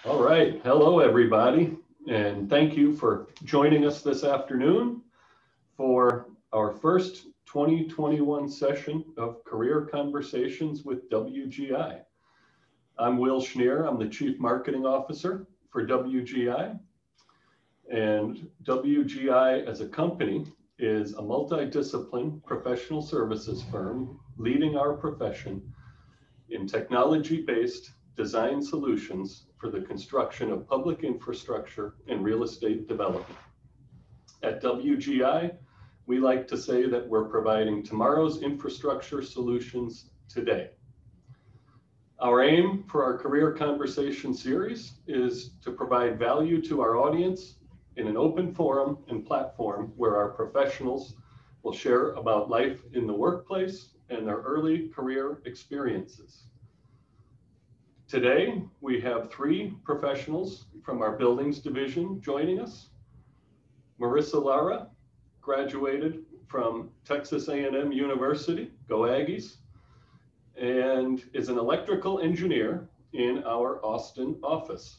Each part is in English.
All right. Hello, everybody. And thank you for joining us this afternoon for our first 2021 session of Career Conversations with WGI. I'm Will Schneer. I'm the Chief Marketing Officer for WGI. And WGI as a company is a multidiscipline professional services firm leading our profession in technology-based design solutions for the construction of public infrastructure and real estate development. At WGI, we like to say that we're providing tomorrow's infrastructure solutions today. Our aim for our Career Conversation series is to provide value to our audience in an open forum and platform where our professionals will share about life in the workplace and their early career experiences. Today, we have three professionals from our buildings division joining us. Marissa Lara graduated from Texas A&M University, go Aggies, and is an electrical engineer in our Austin office.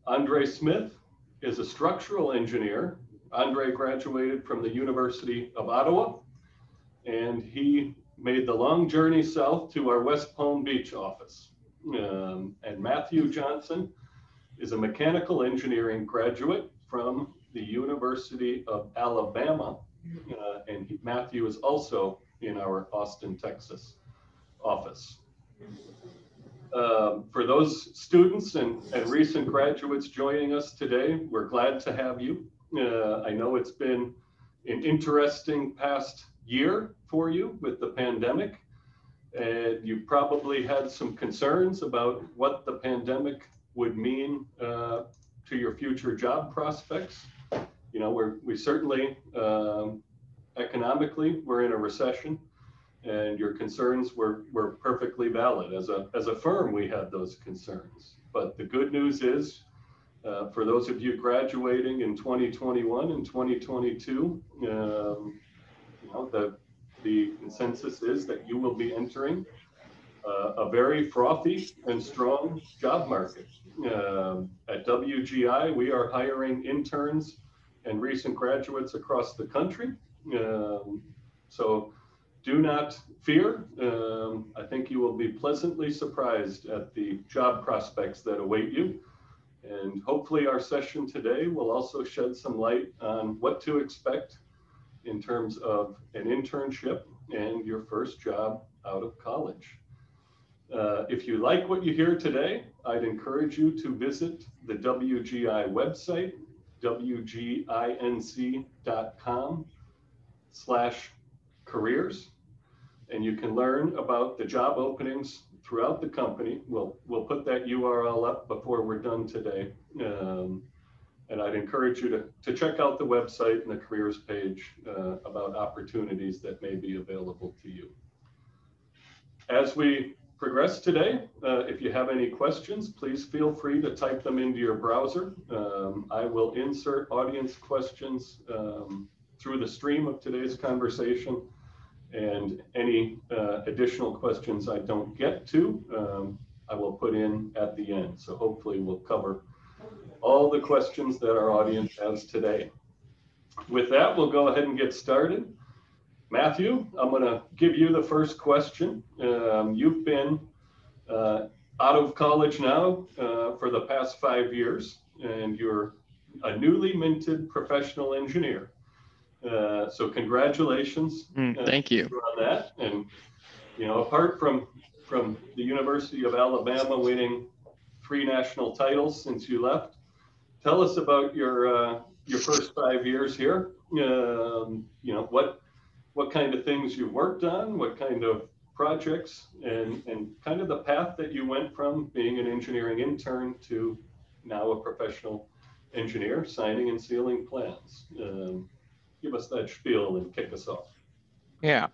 Andre Smith is a structural engineer. Andre graduated from the University of Ottawa, and he made the long journey south to our West Palm Beach office. And Matthew Johnson is a mechanical engineering graduate from the University of Alabama. And Matthew is also in our Austin, Texas office. For those students and recent graduates joining us today, we're glad to have you. I know it's been an interesting past year for you with the pandemic. And you probably had some concerns about what the pandemic would mean to your future job prospects. You know, we certainly, economically, we're in a recession, and your concerns were perfectly valid. As a firm, we had those concerns. But the good news is, for those of you graduating in 2021 and 2022, the consensus is that you will be entering a very frothy and strong job market. At WGI, we are hiring interns and recent graduates across the country. So do not fear. I think you will be pleasantly surprised at the job prospects that await you. And hopefully our session today will also shed some light on what to expect in terms of an internship and your first job out of college. If you like what you hear today, I'd encourage you to visit the WGI website, wginc.com/careers, and you can learn about the job openings throughout the company. We'll put that URL up before we're done today. And I'd encourage you to check out the website and the careers page about opportunities that may be available to you. As we progress today, if you have any questions, please feel free to type them into your browser. I will insert audience questions through the stream of today's conversation, and any additional questions I don't get to, I will put in at the end. So hopefully we'll cover all the questions that our audience has today. With that, we'll go ahead and get started. Matthew, I'm going to give you the first question. You've been out of college now for the past 5 years, and you're a newly minted professional engineer. So congratulations. Thank you on that. And you know, apart from the University of Alabama winning 3 national titles since you left, tell us about your first 5 years here. You know, what kind of things you worked on, what kind of projects, and kind of the path that you went from being an engineering intern to now a professional engineer signing and sealing plans. Give us that spiel and kick us off. Yeah.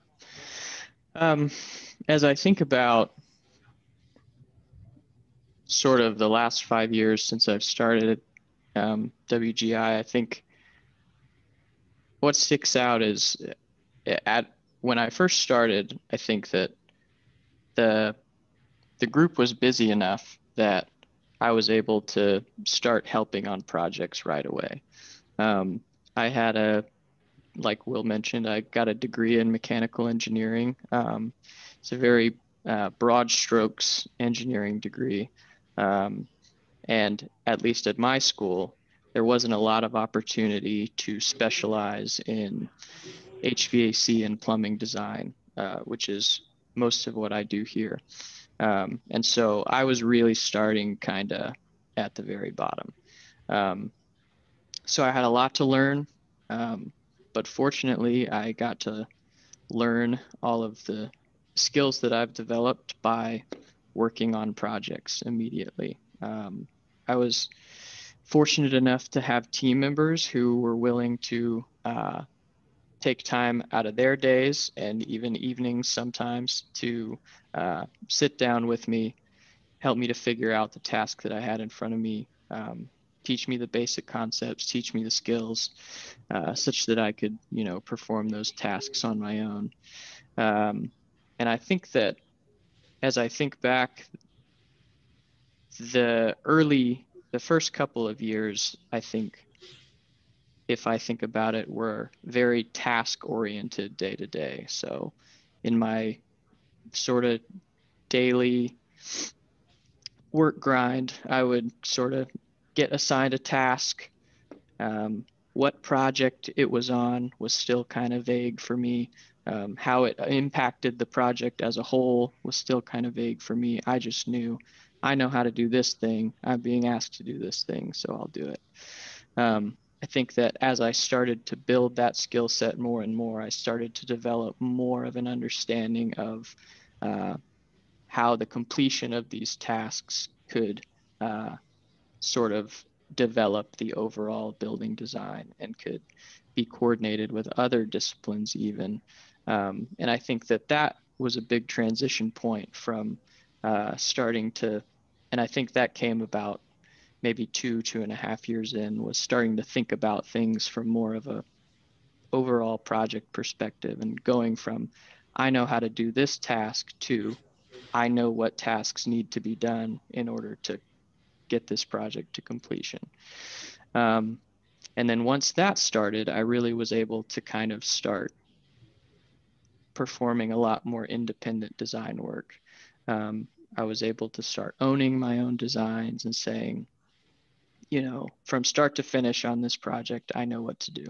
As I think about sort of the last 5 years since I've started WGI, I think what sticks out is when I first started, I think that the group was busy enough that I was able to start helping on projects right away. Um, I had like Will mentioned, I got a degree in mechanical engineering. It's a very broad strokes engineering degree. Um, and at least at my school, there wasn't a lot of opportunity to specialize in HVAC and plumbing design, which is most of what I do here. And so I was really starting kind of at the very bottom. Um, so I had a lot to learn, but fortunately, I got to learn all of the skills that I've developed by working on projects immediately. I was fortunate enough to have team members who were willing to take time out of their days and even evenings sometimes to sit down with me, help me to figure out the task that I had in front of me, teach me the basic concepts, teach me the skills, such that I could, perform those tasks on my own. Um, and I think that as I think back, the first couple of years, I think, if I think about it, were very task oriented day to day. So in my sort of daily work grind, I would sort of get assigned a task. What project it was on was still kind of vague for me. How it impacted the project as a whole was still kind of vague for me. I just knew I know how to do this thing. I'm being asked to do this thing, so I'll do it. I think that as I started to build that skill set more and more, I started to develop more of an understanding of how the completion of these tasks could uh, sort of develop the overall building design and could be coordinated with other disciplines even. And I think that that was a big transition point from starting to, and I think that came about maybe 2.5 years in, was starting to think about things from more of a overall project perspective and going from, I know how to do this task to, I know what tasks need to be done in order to get this project to completion. Um, and then once that started, I really was able to kind of start performing a lot more independent design work. I was able to start owning my own designs and saying, from start to finish on this project, I know what to do.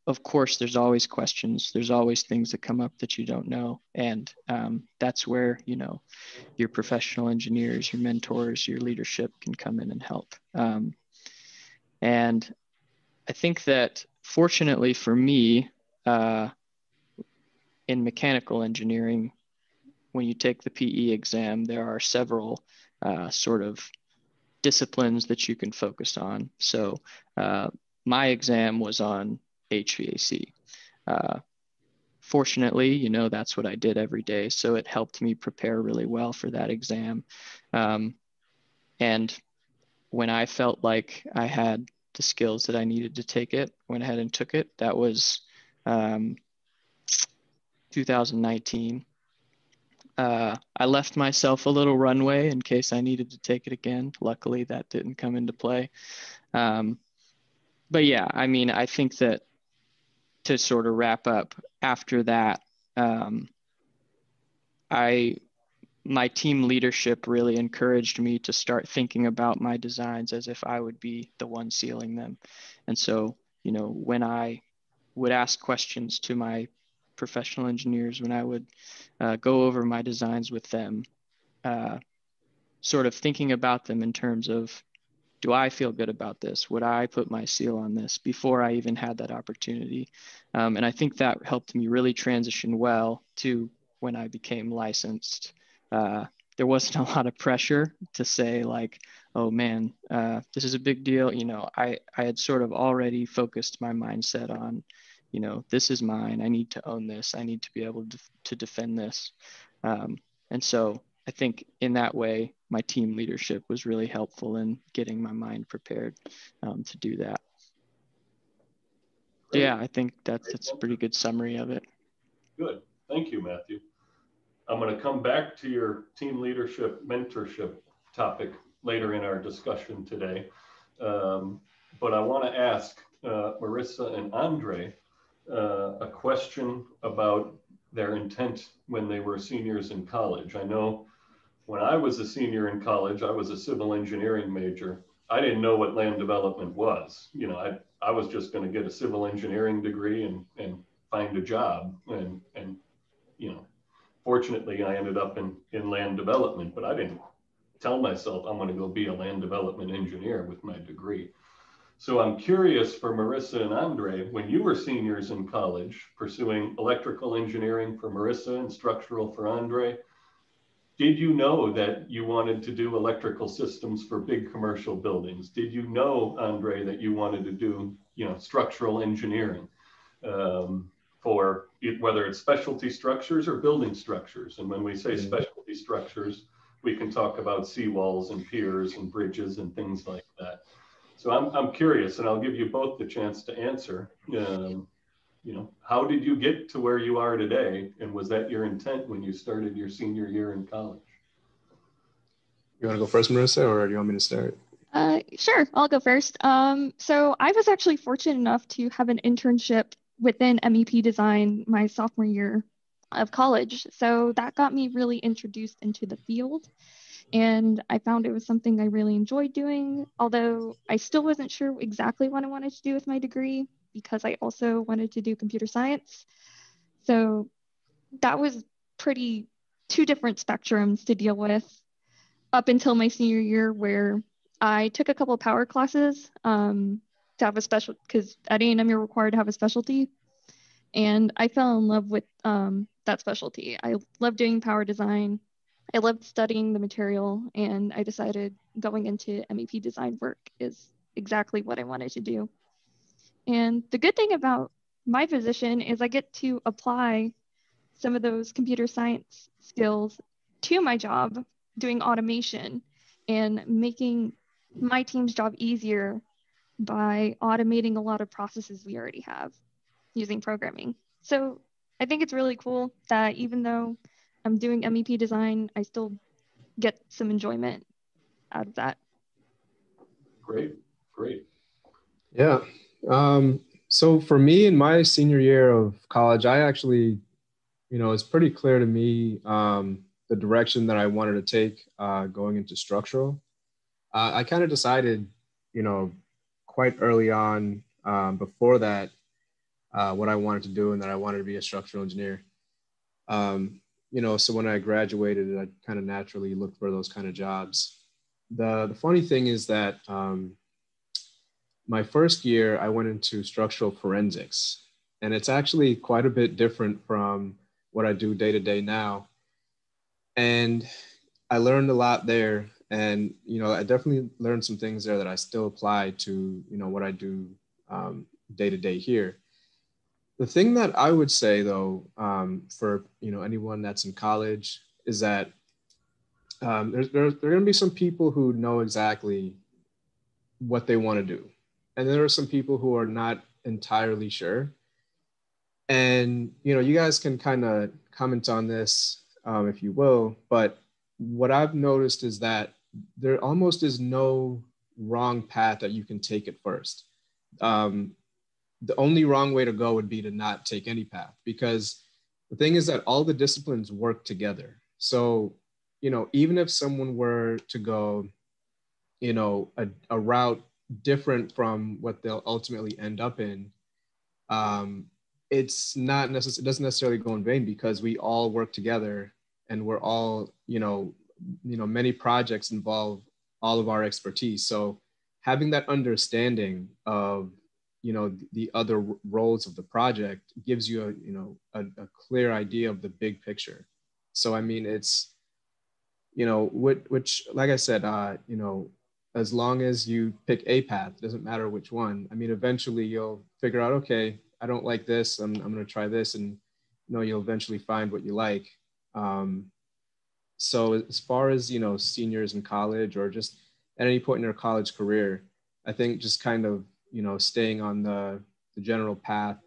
Of course, there's always questions. There's always things that come up that you don't know. And that's where, your professional engineers, your mentors, your leadership can come in and help. And I think that fortunately for me, in mechanical engineering, when you take the PE exam, there are several sort of disciplines that you can focus on. So my exam was on HVAC. Fortunately, that's what I did every day. So it helped me prepare really well for that exam. And when I felt like I had the skills that I needed to take it, went ahead and took it. That was 2019. I left myself a little runway in case I needed to take it again. Luckily, that didn't come into play. But yeah, I mean, I think that to sort of wrap up after that, my team leadership really encouraged me to start thinking about my designs as if I would be the one sealing them. And so, when I would ask questions to my professional engineers, when I would go over my designs with them, sort of thinking about them in terms of, do I feel good about this? Would I put my seal on this before I even had that opportunity? And I think that helped me really transition well to when I became licensed. There wasn't a lot of pressure to say like, oh man, this is a big deal. I had sort of already focused my mindset on, this is mine. I need to own this. I need to be able to defend this. And so I think in that way, my team leadership was really helpful in getting my mind prepared to do that. Yeah, I think that's a pretty good summary of it. Good. Thank you, Matthew. I'm going to come back to your team leadership mentorship topic later in our discussion today. But I want to ask Marissa and Andre a question about their intent when they were seniors in college. I know when I was a senior in college, I was a civil engineering major. I didn't know what land development was. You know, I was just going to get a civil engineering degree and find a job. And you know, fortunately, I ended up in land development, but I didn't tell myself I'm going to go be a land development engineer with my degree. So I'm curious for Marissa and Andre, when you were seniors in college pursuing electrical engineering for Marissa and structural for Andre, did you know that you wanted to do electrical systems for big commercial buildings? Did you know, Andre, that you wanted to do, you know, structural engineering for whether it's specialty structures or building structures? And when we say specialty structures, we can talk about seawalls and piers and bridges and things like that. So I'm curious, and I'll give you both the chance to answer. You know, how did you get to where you are today? And was that your intent when you started your senior year in college? You want to go first, Marissa, or do you want me to start? Sure, I'll go first. So I was actually fortunate enough to have an internship within MEP design my sophomore year of college. So that got me really introduced into the field. And I found it was something I really enjoyed doing, although I still wasn't sure exactly what I wanted to do with my degree because I also wanted to do computer science. So that was two different spectrums to deal with up until my senior year, where I took a couple of power classes to have a special, because at A&M you're required to have a specialty. And I fell in love with that specialty. I loved doing power design. I loved studying the material, and I decided going into MEP design work is exactly what I wanted to do. And the good thing about my position is I get to apply some of those computer science skills to my job doing automation and making my team's job easier by automating a lot of processes we already have using programming. So I think it's really cool that even though I'm doing MEP design, I still get some enjoyment out of that. Great. Yeah. So for me in my senior year of college, I actually, it's pretty clear to me the direction that I wanted to take going into structural. I kind of decided, quite early on before that what I wanted to do and that I wanted to be a structural engineer. So when I graduated, I kind of naturally looked for those kind of jobs. The funny thing is that my first year, I went into structural forensics, and it's actually quite a bit different from what I do day to day now. And I learned a lot there. And, I definitely learned some things there that I still apply to, what I do day to day here. The thing that I would say though, for, anyone that's in college is that there are going to be some people who know exactly what they want to do. And there are some people who are not entirely sure. And, you guys can kind of comment on this if you will, but what I've noticed is that there almost is no wrong path that you can take at first. The only wrong way to go would be to not take any path, because the thing is that all the disciplines work together. So, even if someone were to go, a route different from what they'll ultimately end up in, it's not necessarily, it doesn't necessarily go in vain, because we all work together and we're all, many projects involve all of our expertise. So having that understanding of, the other roles of the project gives you a clear idea of the big picture. So, I mean, it's, which, like I said, as long as you pick a path, it doesn't matter which one. I mean, eventually you'll figure out, okay, I don't like this. I'm going to try this, and you'll eventually find what you like. So as far as, seniors in college or just at any point in their college career, I think just kind of, staying on the general path,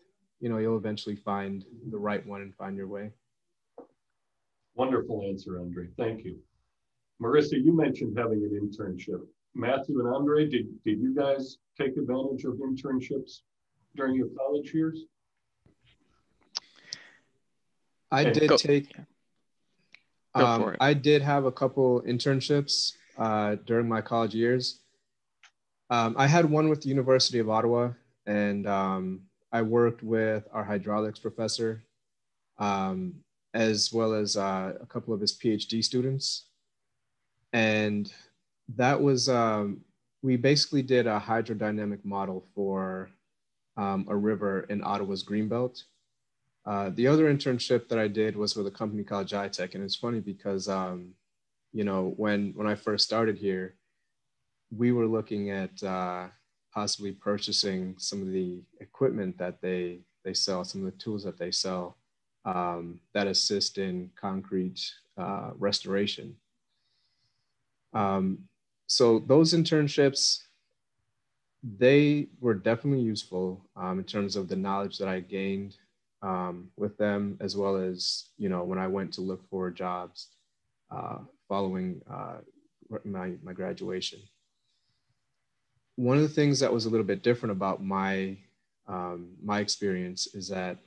you'll eventually find the right one and find your way. Wonderful answer, Andre. Thank you. Marissa, you mentioned having an internship. Matthew and Andre, did you guys take advantage of internships during your college years? I And did take, Go for it. I did have a couple internships during my college years. I had one with the University of Ottawa, and I worked with our hydraulics professor, as well as a couple of his PhD students. And that was, we basically did a hydrodynamic model for a river in Ottawa's Greenbelt. The other internship that I did was with a company called GI, and it's funny because, you know, when I first started here, we were looking at possibly purchasing some of the equipment that they sell, some of the tools that they sell that assist in concrete restoration. So those internships, they were definitely useful in terms of the knowledge that I gained with them, as well as, you know, when I went to look for jobs following my graduation. One of the things that was a little bit different about my experience is that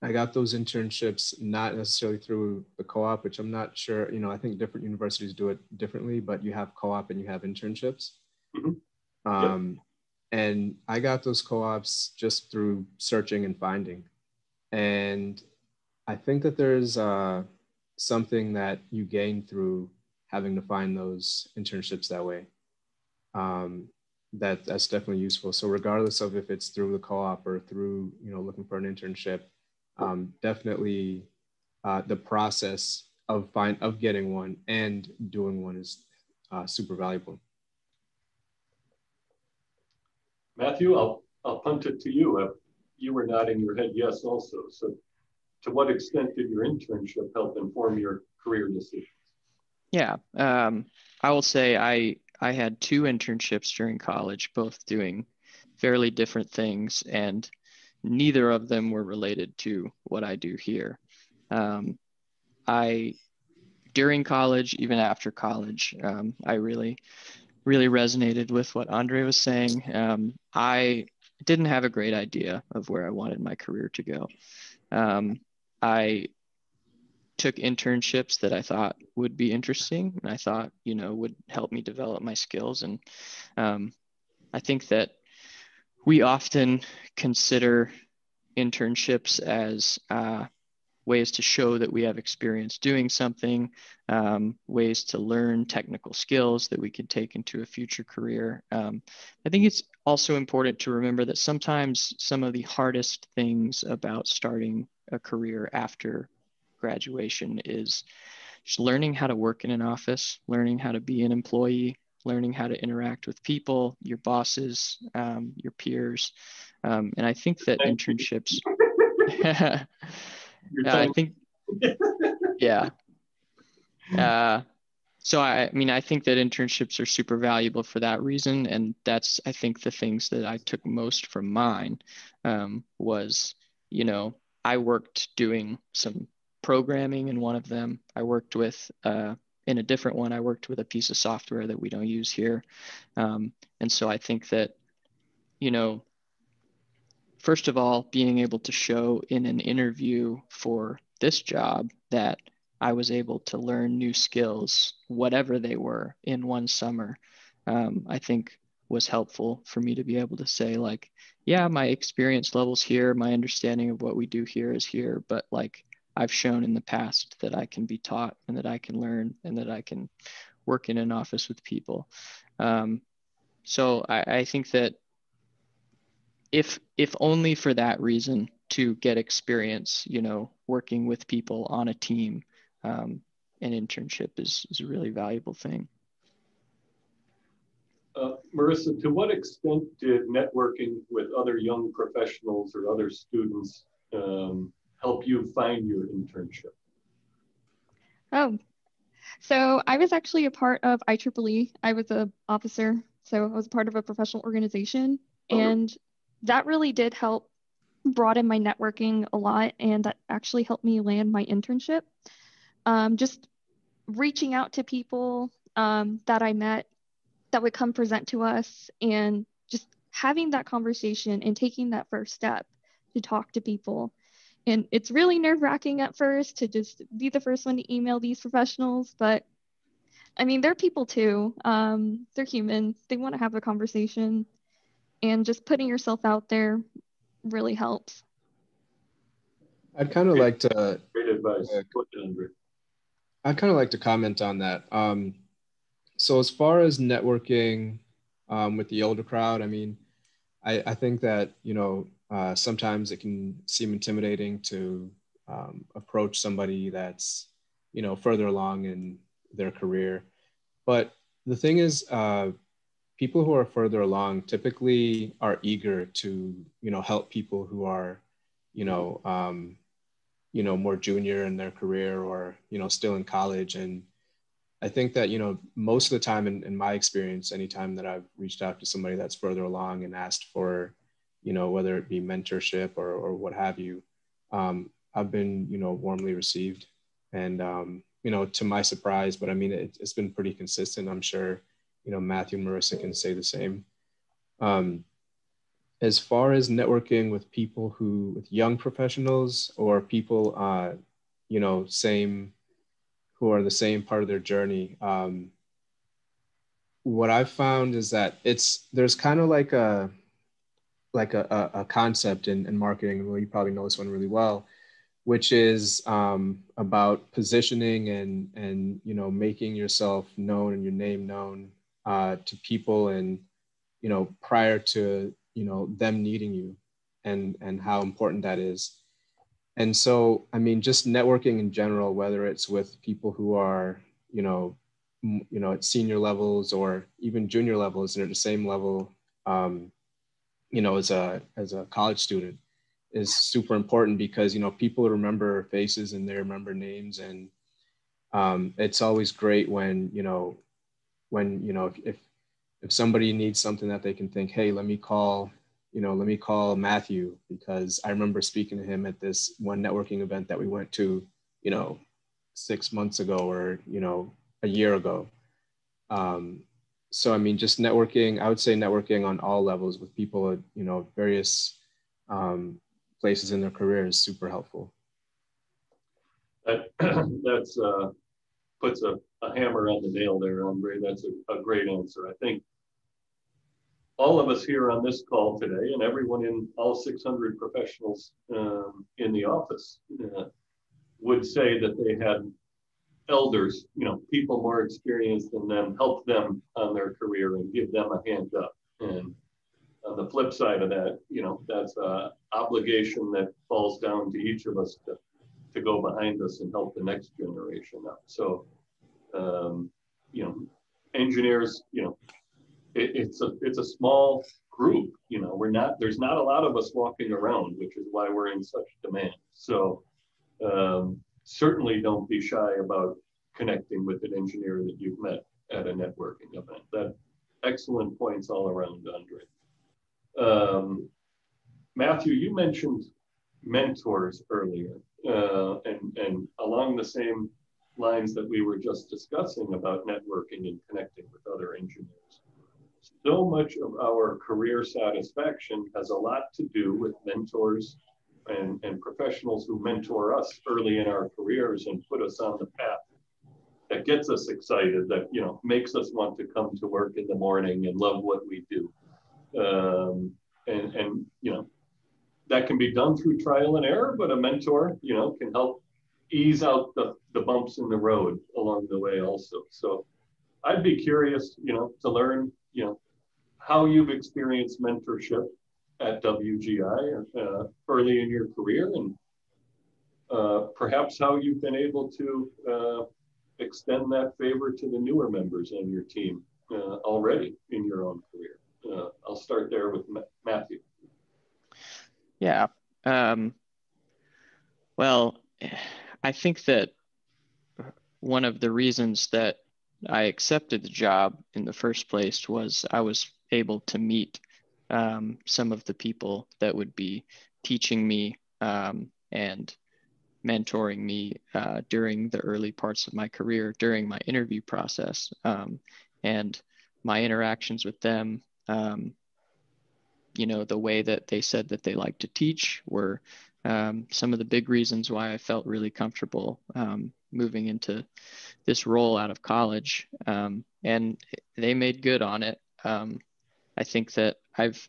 I got those internships not necessarily through the co-op, which I'm not sure, you know, I think different universities do it differently, but you have co-op and you have internships. Mm-hmm. And I got those co-ops just through searching and finding. And I think that there's something that you gain through having to find those internships that way. That's definitely useful. So regardless of if it's through the co-op or through, you know, looking for an internship, definitely the process of getting one and doing one is super valuable. Matthew, I'll punt it to you. You were nodding your head yes also. So to what extent did your internship help inform your career decisions? Yeah, I will say I had 2 internships during college, both doing fairly different things, and neither of them were related to what I do here. During college, even after college, I really resonated with what Andre was saying. I didn't have a great idea of where I wanted my career to go. I took internships that I thought would be interesting and I thought, you know, would help me develop my skills. And I think that we often consider internships as ways to show that we have experience doing something, ways to learn technical skills that we can take into a future career. I think it's also important to remember that sometimes some of the hardest things about starting a career after graduation is just learning how to work in an office, learning how to be an employee, learning how to interact with people, your bosses, your peers. And I think that internships, I think, yeah. So I mean, I think that internships are super valuable for that reason. And that's, I think, the things that I took most from mine was, you know, I worked doing some programming in one of them. I worked with, in a different one, I worked with a piece of software that we don't use here. And so I think that, you know, first of all, being able to show in an interview for this job that I was able to learn new skills, whatever they were, in one summer, I think was helpful for me to be able to say, like, yeah, my experience level's here, my understanding of what we do here is here, but like I've shown in the past that I can be taught and that I can learn and that I can work in an office with people. So I think that if only for that reason, to get experience, you know, working with people on a team, an internship is a really valuable thing. Marissa, to what extent did networking with other young professionals or other students help you find your internship? Oh, so I was actually a part of IEEE. I was an officer, so I was part of a professional organization, and that really did help broaden my networking a lot, and that actually helped me land my internship. Just reaching out to people that I met that would come present to us, and just having that conversation and taking that first step to talk to people. And it's really nerve-wracking at first to just be the first one to email these professionals, but I mean, they're people too. They're human. They want to have a conversation, and just putting yourself out there really helps. I'd kind of like to Great advice. Put it, Andre. I'd kind of like to comment on that. So as far as networking with the older crowd, I mean, I think that, sometimes it can seem intimidating to approach somebody that's, further along in their career. But the thing is, people who are further along typically are eager to, help people who are, you know, um, more junior in their career or, still in college. And I think that, most of the time in my experience, anytime that I've reached out to somebody that's further along and asked for, whether it be mentorship or what have you, I've been, warmly received. And, to my surprise, but I mean, it's been pretty consistent. I'm sure, Matthew and Marissa can say the same. Um, as far as networking with people with young professionals or people, who are the same part of their journey, what I've found is that there's kind of like a concept in marketing. Well, you probably know this one really well, which is about positioning and making yourself known and your name known to people, and prior to them needing you, and how important that is. And so, I mean, just networking in general, whether it's with people who are at senior levels or even junior levels and at the same level, as a college student, is super important, because people remember faces and they remember names. And it's always great when if somebody needs something, that they can think, hey, let me call Matthew, because I remember speaking to him at this one networking event that we went to 6 months ago, or a year ago. So I mean, just networking, I would say networking on all levels with people at various places in their career is super helpful. That that's puts a hammer on the nail there, Andre. That's a great answer. I think all of us here on this call today, and everyone in all 600 professionals in the office, would say that they had elders, people more experienced than them, help them on their career and give them a hand up. And on the flip side of that, that's an obligation that falls down to each of us to go behind us and help the next generation up. So, engineers, it's a small group. There's not a lot of us walking around, which is why we're in such demand. So certainly don't be shy about connecting with an engineer that you've met at a networking event. That excellent points all around, Andre. Matthew, you mentioned mentors earlier, and along the same lines that we were just discussing about networking and connecting with other engineers. So much of our career satisfaction has a lot to do with mentors and professionals who mentor us early in our careers and put us on the path that gets us excited, that makes us want to come to work in the morning and love what we do. And that can be done through trial and error, but a mentor, can help ease out the bumps in the road along the way also. So I'd be curious, to learn, how you've experienced mentorship at WGI early in your career, and perhaps how you've been able to extend that favor to the newer members on your team already in your own career. I'll start there with Matthew. Yeah. Well, I think that one of the reasons that I accepted the job in the first place was I was able to meet some of the people that would be teaching me and mentoring me during the early parts of my career, during my interview process, and my interactions with them. The way that they said that they like to teach were some of the big reasons why I felt really comfortable moving into this role out of college. And they made good on it. I think that I've,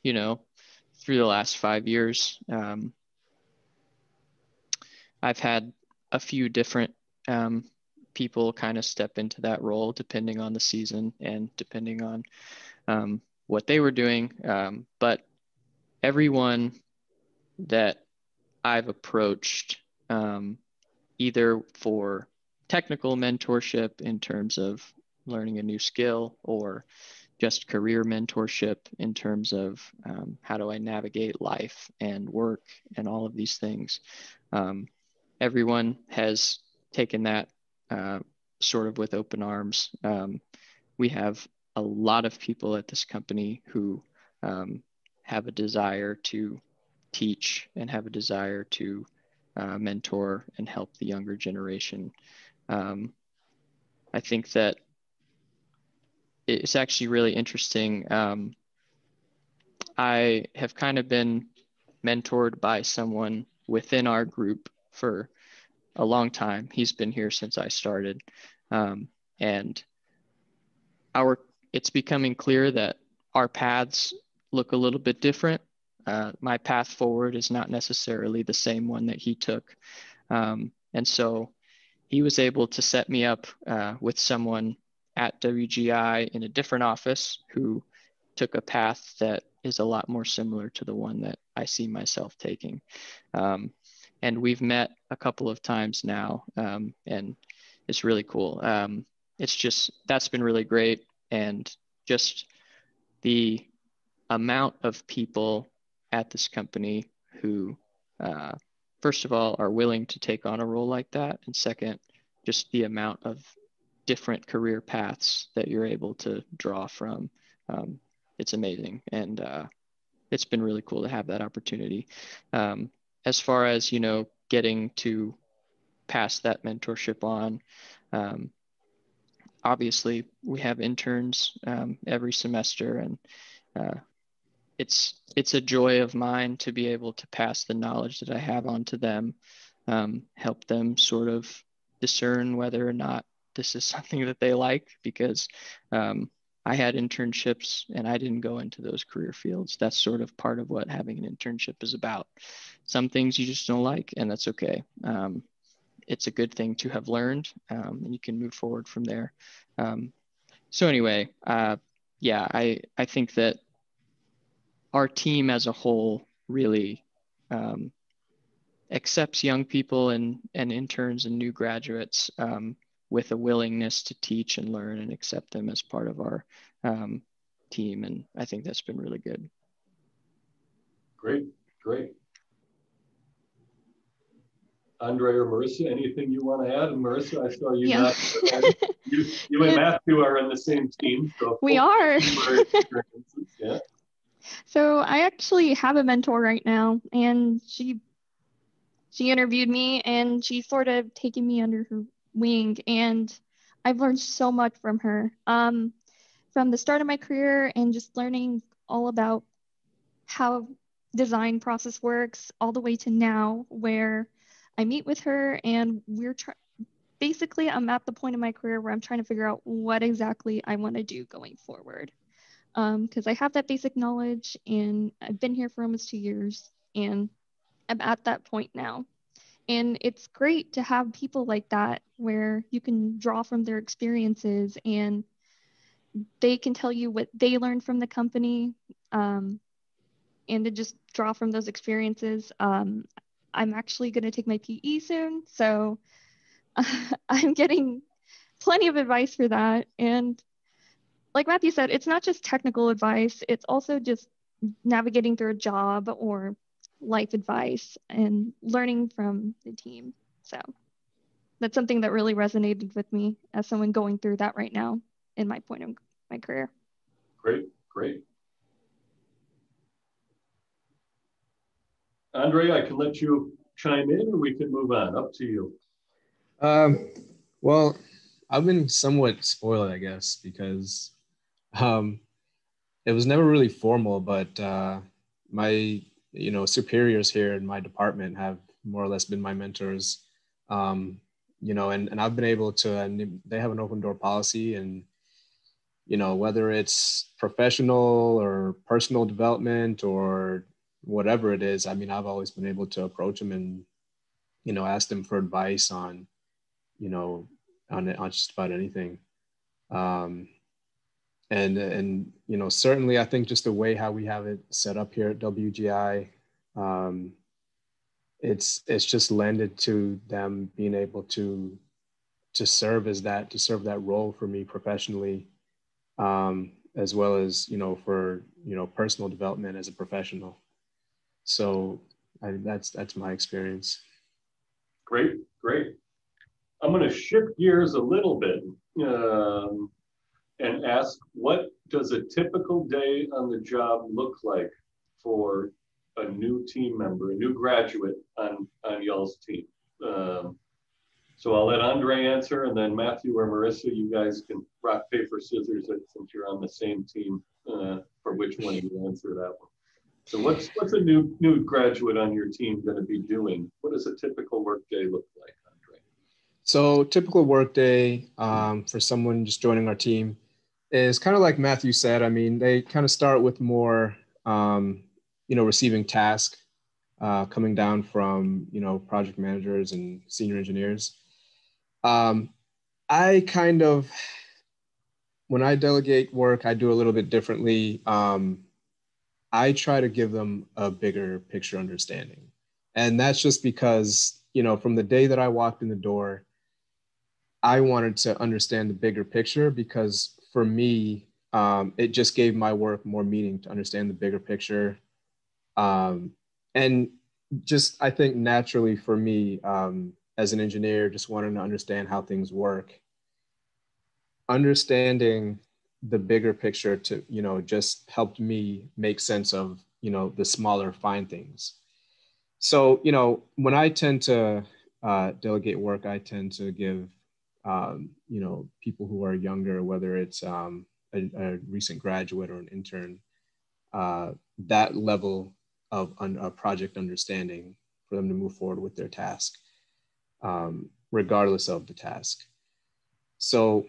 through the last 5 years, I've had a few different people kind of step into that role depending on the season and depending on what they were doing. But everyone that I've approached, either for technical mentorship in terms of learning a new skill, or just career mentorship in terms of how do I navigate life and work and all of these things. Everyone has taken that sort of with open arms. We have a lot of people at this company who have a desire to teach and have a desire to mentor and help the younger generation. I think that it's actually really interesting. I have kind of been mentored by someone within our group for a long time. He's been here since I started. And it's becoming clear that our paths look a little bit different. My path forward is not necessarily the same one that he took. And so he was able to set me up with someone at WGI in a different office who took a path that is a lot more similar to the one that I see myself taking. And we've met a couple of times now, and it's really cool. That's been really great. And just the amount of people at this company who, first of all, are willing to take on a role like that. And second, just the amount of different career paths that you're able to draw from. It's amazing. And it's been really cool to have that opportunity. As far as, getting to pass that mentorship on, obviously we have interns every semester, and it's a joy of mine to be able to pass the knowledge that I have on to them, help them sort of discern whether or not this is something that they like, because I had internships and I didn't go into those career fields. That's sort of part of what having an internship is about. Some things you just don't like, and that's okay. It's a good thing to have learned, and you can move forward from there. So anyway, yeah, I think that our team as a whole really accepts young people and interns and new graduates with a willingness to teach and learn and accept them as part of our team. And I think that's been really good. Great, great. Andre or Marissa, anything you want to add? And Marissa, I saw you not. You and Matthew are on the same team. So we are. Yeah. So I actually have a mentor right now, and she interviewed me, and she's sort of taken me under her wing, and I've learned so much from her. From the start of my career and just learning all about how design process works, all the way to now where I meet with her and basically I'm at the point in my career where I'm trying to figure out what exactly I want to do going forward. Because I have that basic knowledge and I've been here for almost 2 years and I'm at that point now. And it's great to have people like that where you can draw from their experiences and they can tell you what they learned from the company, and to just draw from those experiences. I'm actually going to take my PE soon, so I'm getting plenty of advice for that. And like Matthew said, it's not just technical advice, it's also just navigating through a job or life advice and learning from the team. So that's something that really resonated with me as someone going through that right now in my point of my career. Great, great. Andre, I can let you chime in, or we can move on? Up to you. Well, I've been somewhat spoiled, I guess, because it was never really formal, but my superiors here in my department have more or less been my mentors. And I've been able to, and they have an open door policy, and whether it's professional or personal development or whatever it is, I mean, I've always been able to approach them and ask them for advice on on just about anything. And certainly I think just the way how we have it set up here at WGI, it's just lended to them being able to serve that role for me professionally, as well as for personal development as a professional. So that's my experience. Great. I'm going to shift gears a little bit and ask, what does a typical day on the job look like for a new team member, a new graduate on y'all's team? So I'll let Andre answer, and then Matthew or Marissa, you guys can rock, paper, scissors since you're on the same team for which one you answer that one. So what's a new graduate on your team going to be doing? What does a typical workday look like, Andre? So typical workday for someone just joining our team is kind of like Matthew said. I mean, they kind of start with more, receiving tasks coming down from, project managers and senior engineers. When I delegate work, I do a little bit differently. I try to give them a bigger picture understanding. And that's just because, from the day that I walked in the door, I wanted to understand the bigger picture, because for me, it just gave my work more meaning to understand the bigger picture. And just, I think naturally for me, as an engineer, just wanting to understand how things work, understanding the bigger picture to, just helped me make sense of, the smaller fine things. So, when I tend to delegate work, I tend to give, people who are younger, whether it's a recent graduate or an intern, that level of project understanding for them to move forward with their task, regardless of the task. So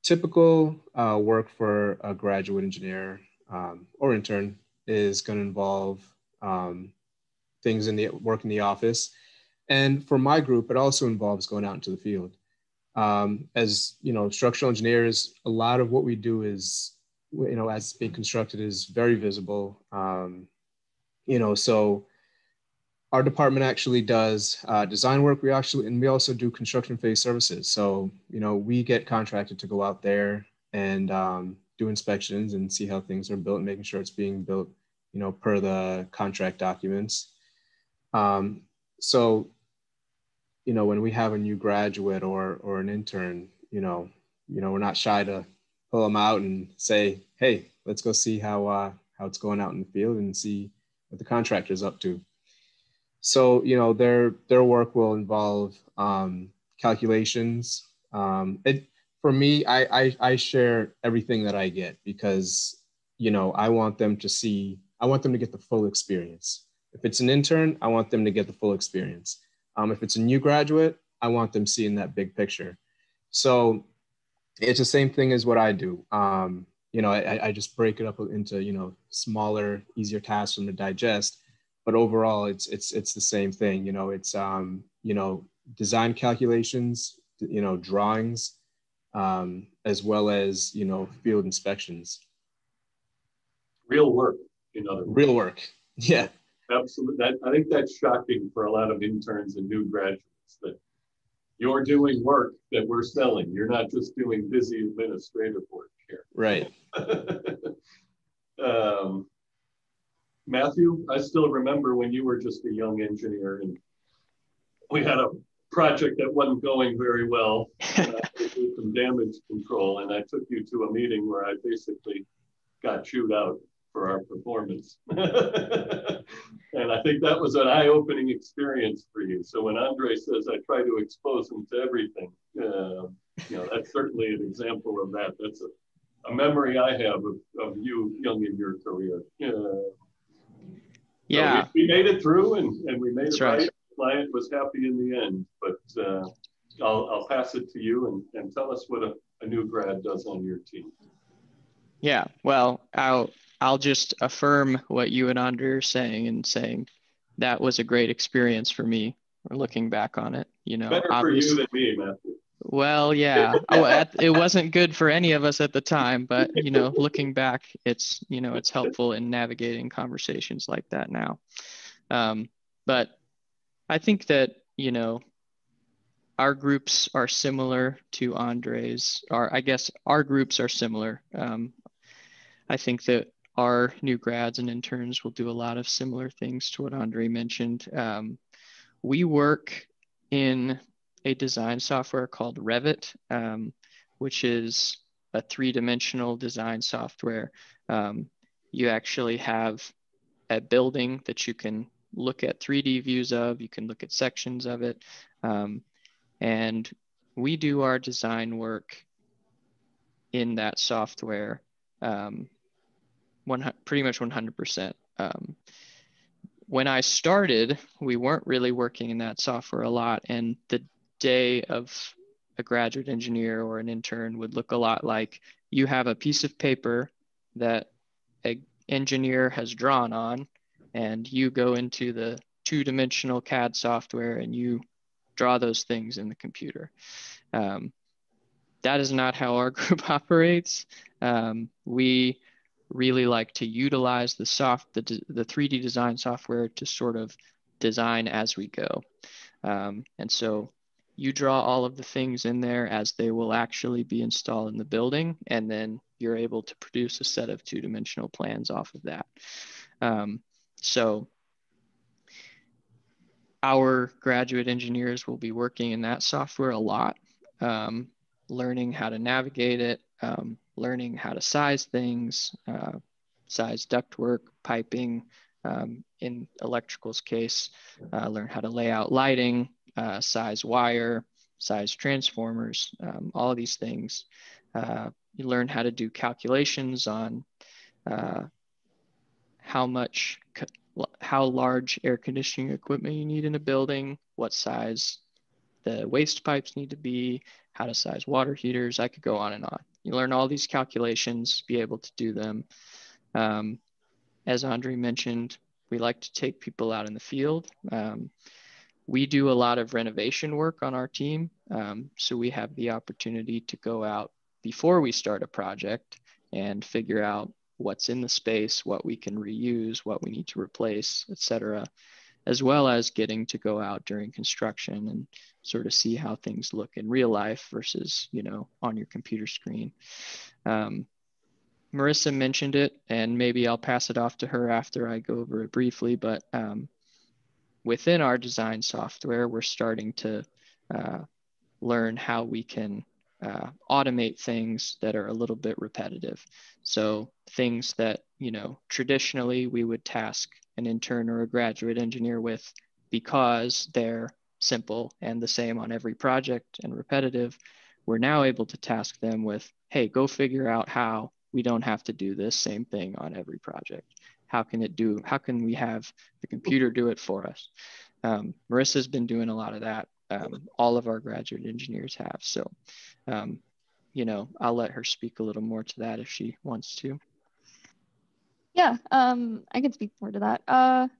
typical work for a graduate engineer or intern is going to involve things in the work in the office. And for my group, it also involves going out into the field. As structural engineers, a lot of what we do is, as it's being constructed, is very visible. So our department actually does design work. We also do construction phase services. So, we get contracted to go out there and do inspections and see how things are built and making sure it's being built, per the contract documents. So, when we have a new graduate or an intern, we're not shy to pull them out and say, hey, let's go see how it's going out in the field and see what the contractor's up to. So, their work will involve calculations. For me, I share everything that I get because, I want them to get the full experience. If it's an intern, I want them to get the full experience. If it's a new graduate, I want them seeing that big picture. So it's the same thing as what I do. I just break it up into, smaller, easier tasks for them to digest. But overall, it's the same thing. It's, design calculations, drawings, as well as, field inspections. Real work, in other words. Real work, yeah. Absolutely. I think that's shocking for a lot of interns and new graduates, that you're doing work that we're selling. You're not just doing busy administrative work here. Right. Matthew, I still remember when you were just a young engineer and we had a project that wasn't going very well. And I did some damage control, and I took you to a meeting where I basically got chewed out for our performance. And I think that was an eye-opening experience for you. So when Andre says I try to expose him to everything, that's certainly an example of that. That's a memory I have of you young in your career. Yeah. So we made it through and we made That's it right. right. The client was happy in the end, but I'll pass it to you and tell us what a new grad does on your team. Yeah, well, I'll just affirm what you and Andre are saying and saying that was a great experience for me looking back on it. Better for you than me, Matthew. Well, yeah, it wasn't good for any of us at the time, but looking back, it's helpful in navigating conversations like that now. But I think that our groups are similar to Andre's, or I guess our groups are similar. I think that our new grads and interns will do a lot of similar things to what Andre mentioned. We work in a design software called Revit, which is a three-dimensional design software. You actually have a building that you can look at 3D views of, you can look at sections of it. And we do our design work in that software pretty much 100%. When I started, we weren't really working in that software a lot, and the day of a graduate engineer or an intern would look a lot like you have a piece of paper that an engineer has drawn on, and you go into the two-dimensional CAD software and you draw those things in the computer. That is not how our group operates. We really like to utilize the 3D design software to sort of design as we go. And so you draw all of the things in there as they will actually be installed in the building, and then you're able to produce a set of two-dimensional plans off of that. So our graduate engineers will be working in that software a lot, learning how to navigate it, learning how to size things, size ductwork, piping, in electrical's case, learn how to lay out lighting, size wire, size transformers, all of these things. You learn how to do calculations on how large air conditioning equipment you need in a building, what size the waste pipes need to be, how to size water heaters. I could go on and on. You learn all these calculations, be able to do them. As Andre mentioned, we like to take people out in the field. We do a lot of renovation work on our team. So we have the opportunity to go out before we start a project and figure out what's in the space, what we can reuse, what we need to replace, et cetera, as well as getting to go out during construction and sort of see how things look in real life versus, on your computer screen. Marissa mentioned it, and maybe I'll pass it off to her after I go over it briefly, but within our design software, we're starting to learn how we can automate things that are a little bit repetitive. So things that, traditionally we would task an intern or a graduate engineer with because they're simple and the same on every project and repetitive, we're now able to task them with, hey, go figure out how we don't have to do this same thing on every project. How can we have the computer do it for us? Marissa's been doing a lot of that. All of our graduate engineers have. So, I'll let her speak a little more to that if she wants to. Yeah, I can speak more to that.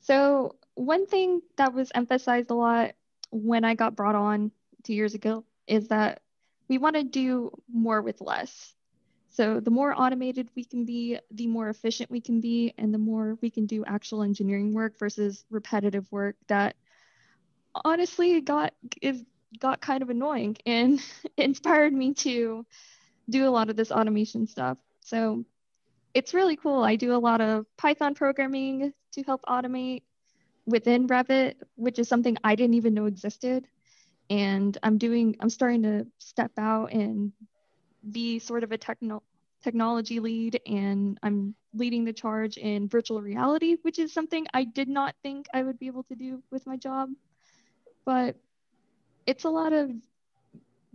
So one thing that was emphasized a lot when I got brought on 2 years ago is that we want to do more with less. So the more automated we can be, the more efficient we can be, and the more we can do actual engineering work versus repetitive work that honestly got kind of annoying and inspired me to do a lot of this automation stuff. So it's really cool. I do a lot of Python programming to help automate within Revit, which is something I didn't even know existed. And I'm starting to step out and be sort of a technology lead, and I'm leading the charge in virtual reality, which is something I did not think I would be able to do with my job. But it's a lot of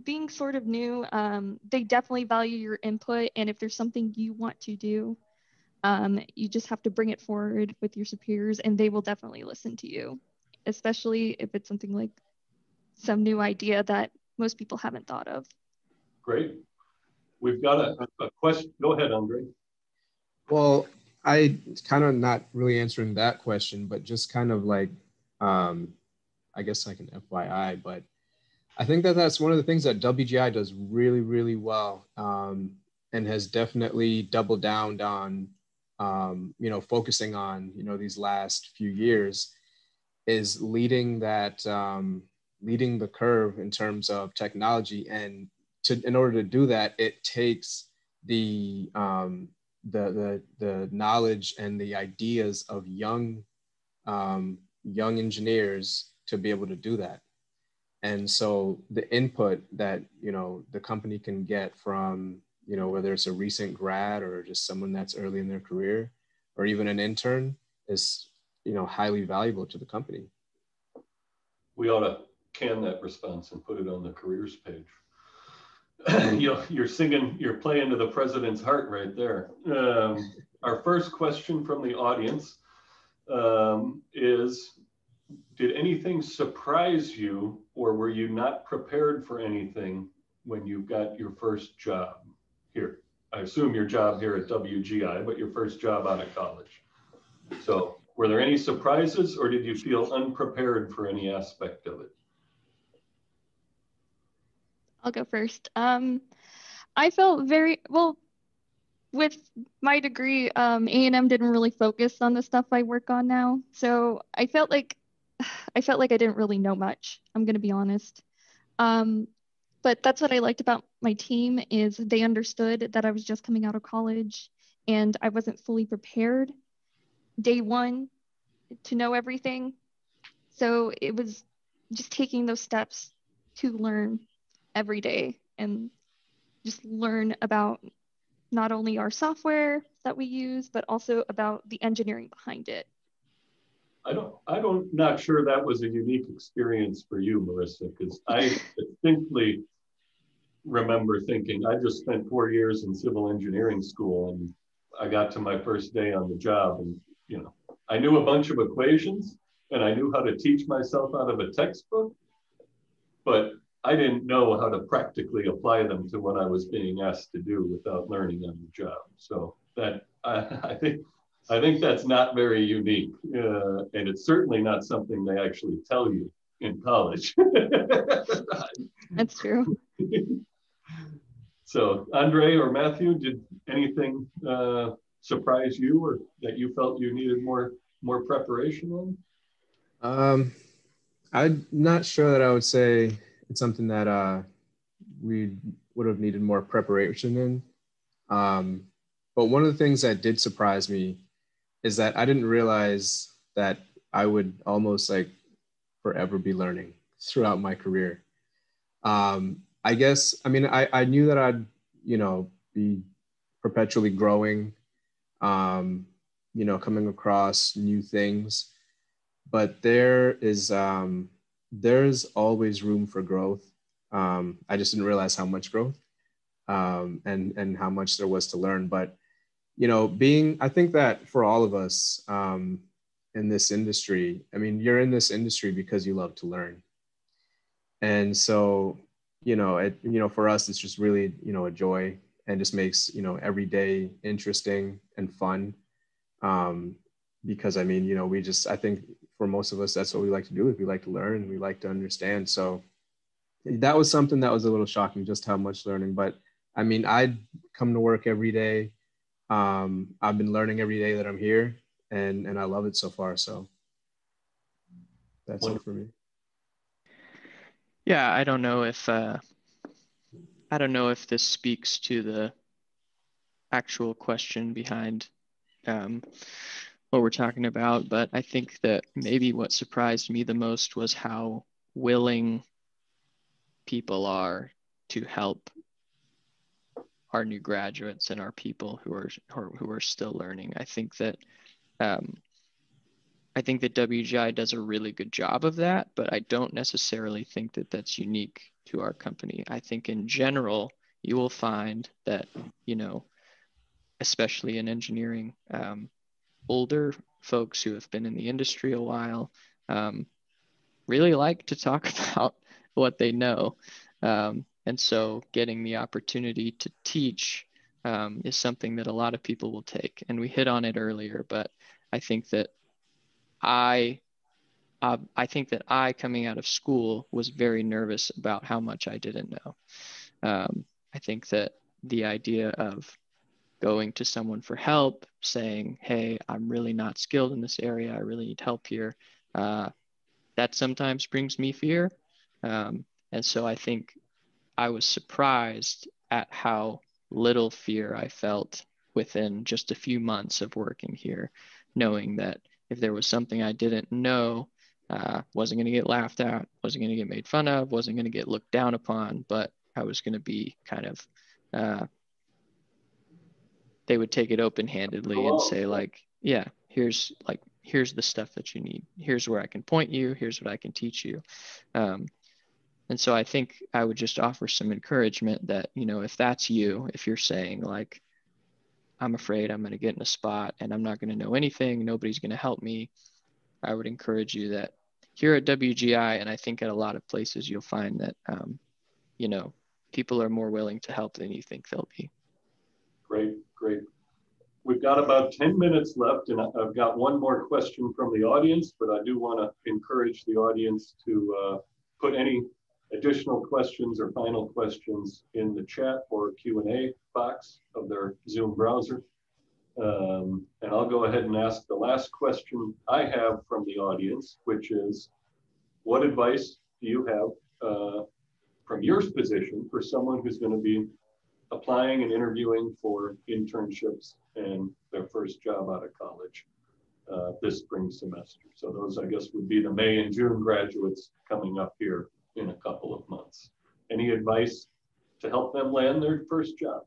being sort of new. They definitely value your input. And if there's something you want to do, you just have to bring it forward with your superiors and they will definitely listen to you, especially if it's something like some new idea that most people haven't thought of. Great. We've got a question. Go ahead, Andre. Well, I kind of not really answering that question, but just kind of like, I guess like an FYI, but I think that that's one of the things that WGI does really, really well, and has definitely doubled down on, focusing on, these last few years is leading the curve in terms of technology. And in order to do that, it takes the knowledge and the ideas of young engineers to be able to do that. And so the input that, the company can get from, whether it's a recent grad or just someone that's early in their career or even an intern is, highly valuable to the company. We ought to can that response and put it on the careers page. You're playing to the president's heart right there. Our first question from the audience is, did anything surprise you, or were you not prepared for anything when you got your first job here? I assume your job here at WGI, but your first job out of college. So were there any surprises, or did you feel unprepared for any aspect of it? I'll go first. I felt very well with my degree. A&M didn't really focus on the stuff I work on now, so I felt like I didn't really know much. I'm gonna be honest. But that's what I liked about my team is they understood that I was just coming out of college and I wasn't fully prepared day one to know everything. So it was just taking those steps to learn every day and just learn about not only our software that we use, but also about the engineering behind it. Not sure that was a unique experience for you, Marissa, because I distinctly remember thinking, I just spent 4 years in civil engineering school and I got to my first day on the job and, I knew a bunch of equations and I knew how to teach myself out of a textbook, but I didn't know how to practically apply them to what I was being asked to do without learning on the job. So that I think that's not very unique, and it's certainly not something they actually tell you in college. That's true. So Andre or Matthew, did anything surprise you, or that you felt you needed more preparation on? I'm not sure that I would say it's something that we would have needed more preparation in. But one of the things that did surprise me is that I didn't realize that I would almost like forever be learning throughout my career. I guess, I knew that I'd, be perpetually growing, coming across new things, but there's always room for growth. I just didn't realize how much growth, and how much there was to learn. But, I think that for all of us in this industry, you're in this industry because you love to learn. And so, for us, it's just really, a joy and just makes, every day interesting and fun. Because I think for most of us, that's what we like to do is we like to learn and we like to understand. So that was something that was a little shocking, just how much learning. But I'd come to work every day. I've been learning every day that I'm here, and I love it so far. So that's it for me. Yeah, I don't know if this speaks to the actual question behind what we're talking about, but I think that maybe what surprised me the most was how willing people are to help our new graduates and our people who are still learning. I think that WGI does a really good job of that, but I don't necessarily think that that's unique to our company. I think in general, you will find that, especially in engineering, older folks who have been in the industry a while really like to talk about what they know. And so getting the opportunity to teach is something that a lot of people will take. And we hit on it earlier, but I think that I coming out of school was very nervous about how much I didn't know. I think that the idea of going to someone for help, saying, hey, I'm really not skilled in this area, I really need help here, that sometimes brings me fear. And so I think I was surprised at how little fear I felt within just a few months of working here, knowing that if there was something I didn't know, wasn't going to get laughed at, wasn't going to get made fun of, wasn't going to get looked down upon, but I was going to be kind of, they would take it open-handedly and say like, yeah, here's the stuff that you need. Here's where I can point you. Here's what I can teach you. And so I think I would just offer some encouragement that, if that's you, if you're saying like, I'm afraid I'm going to get in a spot and I'm not going to know anything, nobody's going to help me, I would encourage you that here at WGI, and I think at a lot of places, you'll find that, people are more willing to help than you think they'll be. Great. We've got about 10 minutes left, and I've got one more question from the audience, but I do want to encourage the audience to put any additional questions or final questions in the chat or Q&A box of their Zoom browser. And I'll go ahead and ask the last question I have from the audience, which is, what advice do you have from your position for someone who's going to be applying and interviewing for internships and their first job out of college this spring semester? So those, I guess, would be the May and June graduates coming up here in a couple of months. Any advice to help them land their first job?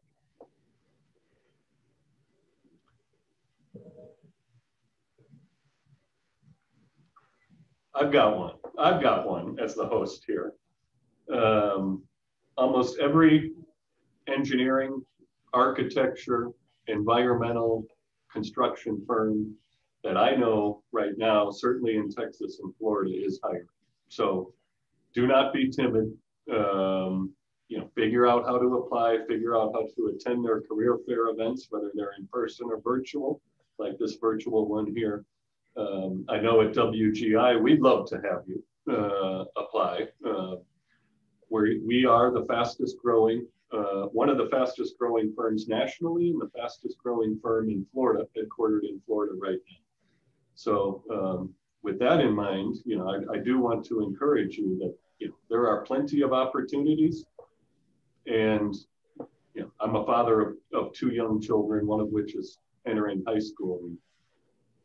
I've got one as the host here. Almost every engineering, architecture, environmental, construction firm that I know right now, certainly in Texas and Florida, is hiring. So do not be timid. Figure out how to apply, figure out how to attend their career fair events, whether they're in person or virtual, like this virtual one here. I know at WGI, we'd love to have you apply. We are the fastest growing, one of the fastest growing firms nationally, and the fastest growing firm in Florida, headquartered in Florida right now. So with that in mind, I do want to encourage you that there are plenty of opportunities. And I'm a father of two young children, one of which is entering high school. And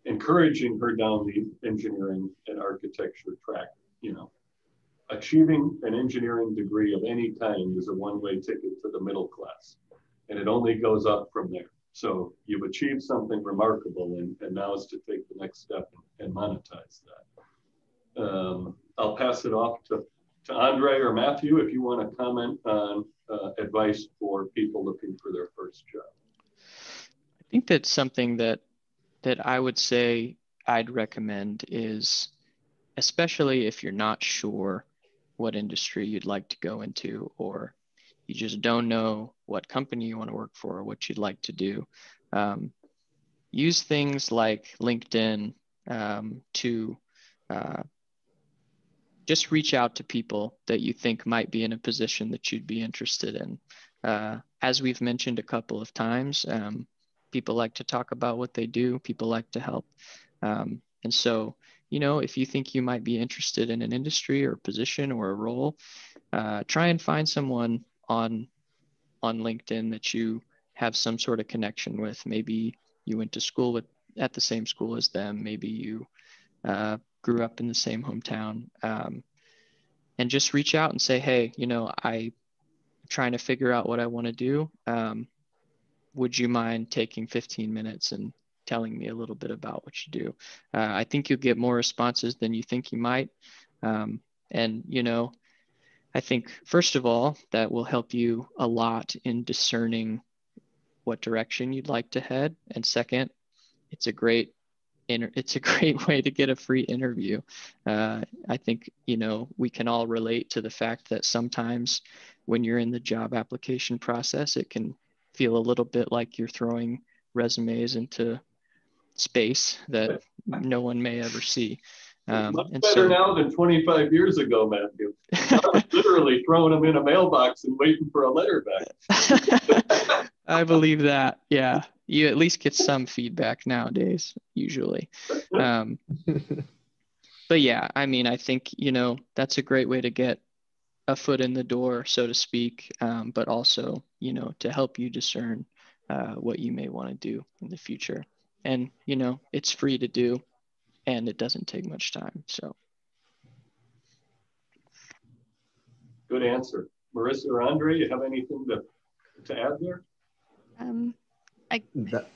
encouraging her down the engineering and architecture track, achieving an engineering degree of any kind is a one-way ticket to the middle class, and it only goes up from there. So you've achieved something remarkable, and now is to take the next step and monetize that. I'll pass it off to Andre or Matthew if you want to comment on advice for people looking for their first job. I think that's something that I would say I'd recommend is, especially if you're not sure what industry you'd like to go into, or you just don't know what company you want to work for or what you'd like to do, use things like LinkedIn to just reach out to people that you think might be in a position that you'd be interested in. As we've mentioned a couple of times, people like to talk about what they do. People like to help. And so, if you think you might be interested in an industry or position or a role, try and find someone on LinkedIn that you have some sort of connection with. Maybe you went to school at the same school as them. Maybe you grew up in the same hometown. And just reach out and say, hey, I trying to figure out what I want to do. Would you mind taking 15 minutes and telling me a little bit about what you do? I think you'll get more responses than you think you might. And, you know, I think, first of all, that will help you a lot in discerning what direction you'd like to head. And second, it's a great way to get a free interview. I think, you know, we can all relate to the fact that sometimes when you're in the job application process, it can feel a little bit like you're throwing resumes into space that no one may ever see. Much better now than 25 years ago, Matthew. I was literally throwing them in a mailbox and waiting for a letter back. I believe that. Yeah. You at least get some feedback nowadays, usually. But yeah, I mean, I think, you know, that's a great way to get a foot in the door, so to speak, but also, you know, to help you discern what you may want to do in the future. And, you know, it's free to do and it doesn't take much time. So. Good answer. Marissa or Andre, you have anything to add there?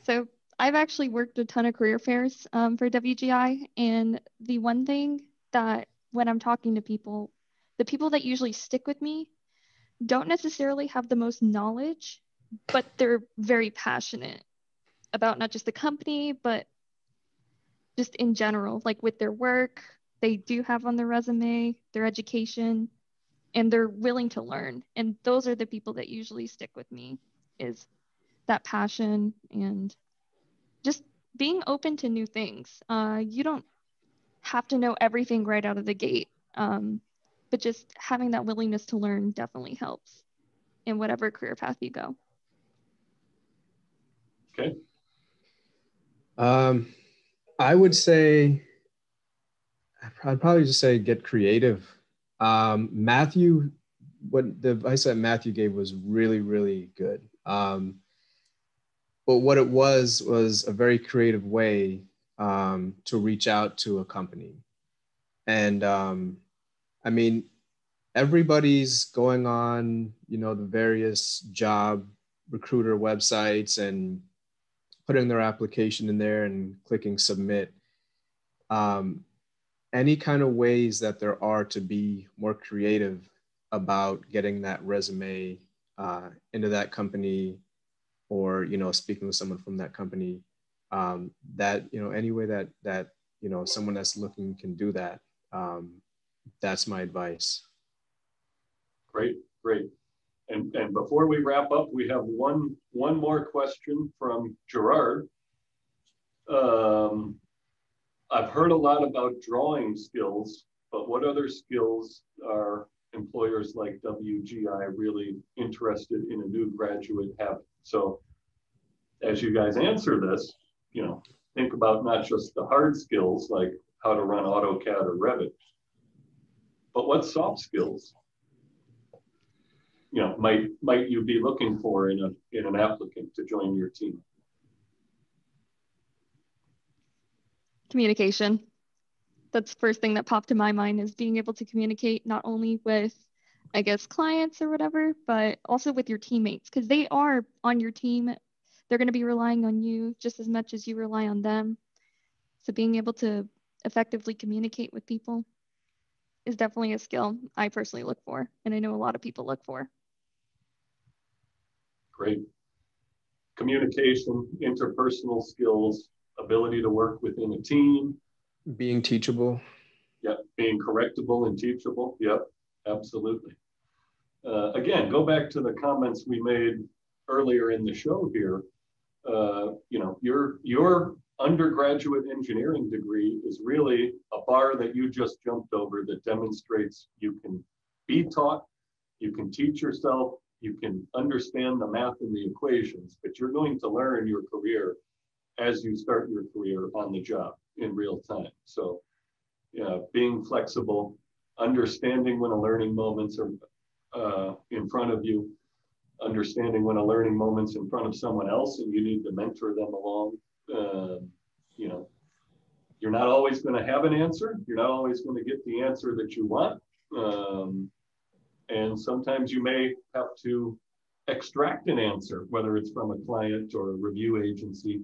So I've actually worked a ton of career fairs for WGI, and the one thing that when I'm talking to people, the people that usually stick with me don't necessarily have the most knowledge, but they're very passionate about not just the company, but just in general, like with their work, they do have on their resume, their education, and they're willing to learn. And those are the people that usually stick with me, is that passion and just being open to new things. You don't have to know everything right out of the gate, but just having that willingness to learn definitely helps in whatever career path you go. Okay. I would say, I'd probably just say get creative. Matthew, what the advice that Matthew gave was really, really good. But what it was a very creative way to reach out to a company. And I mean, everybody's going on, you know, the various job recruiter websites and putting their application in there and clicking submit. Any kind of ways that there are to be more creative about getting that resume into that company, or, you know, speaking with someone from that company, that, you know, any way that, you know, someone that's looking can do that. That's my advice. Great. And before we wrap up, we have one more question from Gerard. I've heard a lot about drawing skills, but what other skills are employers like WGI really interested in a new graduate having? So as you guys answer this, you know, think about not just the hard skills like how to run AutoCAD or Revit, but what soft skills, you know, might you be looking for in an applicant to join your team? Communication. That's the first thing that popped to my mind, is being able to communicate not only with, I guess, clients or whatever, but also with your teammates, because they are on your team. They're going to be relying on you just as much as you rely on them. So being able to effectively communicate with people is definitely a skill I personally look for, and I know a lot of people look for. Great. Communication, interpersonal skills, ability to work within a team. Being teachable. Yep, being correctable and teachable. Yep, absolutely. Again, go back to the comments we made earlier in the show here. You know, your undergraduate engineering degree is really a bar that you just jumped over that demonstrates you can be taught, you can teach yourself, you can understand the math and the equations, but you're going to learn your career as you start your career on the job in real time. So, you know, being flexible, understanding when a learning moment's are in front of you, understanding when a learning moment's in front of someone else and you need to mentor them along. You know, you're not always going to have an answer. You're not always going to get the answer that you want. And sometimes you may have to extract an answer, whether it's from a client or a review agency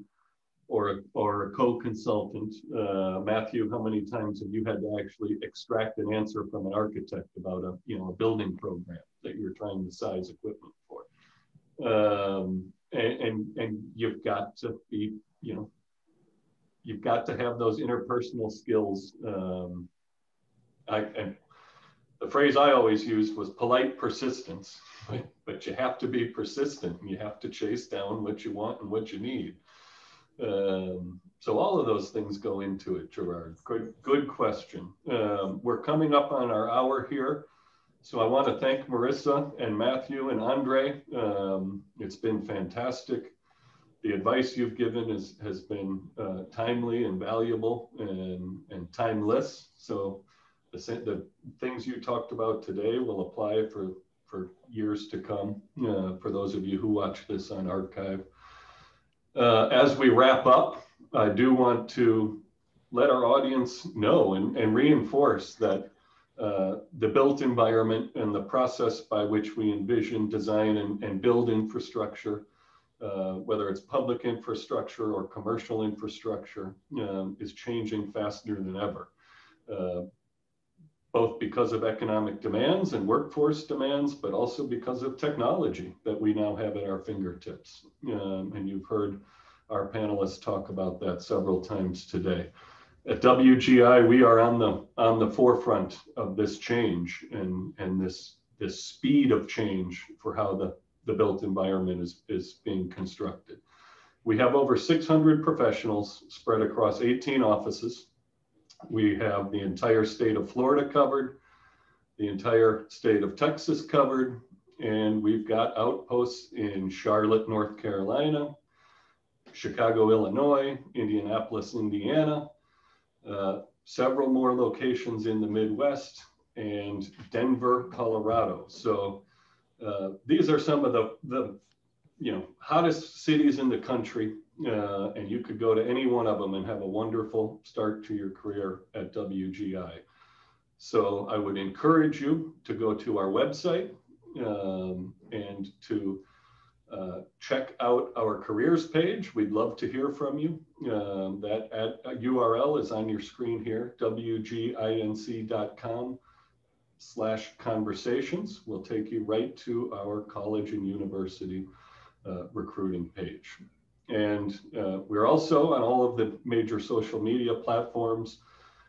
or a co-consultant. Matthew, how many times have you had to actually extract an answer from an architect about a building program that you're trying to size equipment for? And you've got to be, you've got to have those interpersonal skills. And the phrase I always used was polite persistence, right? But you have to be persistent, and you have to chase down what you want and what you need. So all of those things go into it, Gerard. Good question. We're coming up on our hour here. So I want to thank Marissa and Matthew and Andre. It's been fantastic. The advice you've given has been timely and valuable and timeless. So the things you talked about today will apply for years to come, for those of you who watch this on archive. As we wrap up, I do want to let our audience know and reinforce that the built environment and the process by which we envision, design, and build infrastructure, whether it's public infrastructure or commercial infrastructure, is changing faster than ever, both because of economic demands and workforce demands, but also because of technology that we now have at our fingertips. And you've heard our panelists talk about that several times today. At WGI, we are on the forefront of this change and this speed of change for how the built environment is being constructed. We have over 600 professionals spread across 18 offices. We have the entire state of Florida covered, the entire state of Texas covered, and we've got outposts in Charlotte, North Carolina, Chicago, Illinois, Indianapolis, Indiana, several more locations in the Midwest, and Denver, Colorado. So these are some of the hottest cities in the country, and you could go to any one of them and have a wonderful start to your career at WGI. So I would encourage you to go to our website and to check out our careers page. We'd love to hear from you. That URL is on your screen here, wginc.com/conversations. Will take you right to our college and university recruiting page. And we're also on all of the major social media platforms,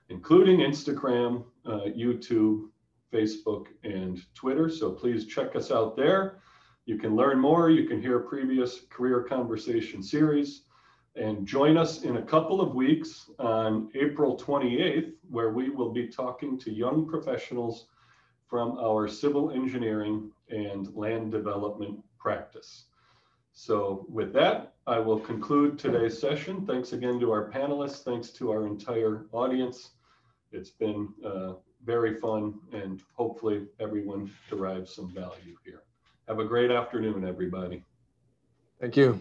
including Instagram, YouTube, Facebook, and Twitter. So please check us out there. You can learn more. You can hear previous career conversation series, and join us in a couple of weeks on April 28th, where we will be talking to young professionals from our civil engineering and land development practice. So with that, I will conclude today's session. Thanks again to our panelists. Thanks to our entire audience. It's been very fun, and hopefully everyone derives some value here. Have a great afternoon, everybody. Thank you.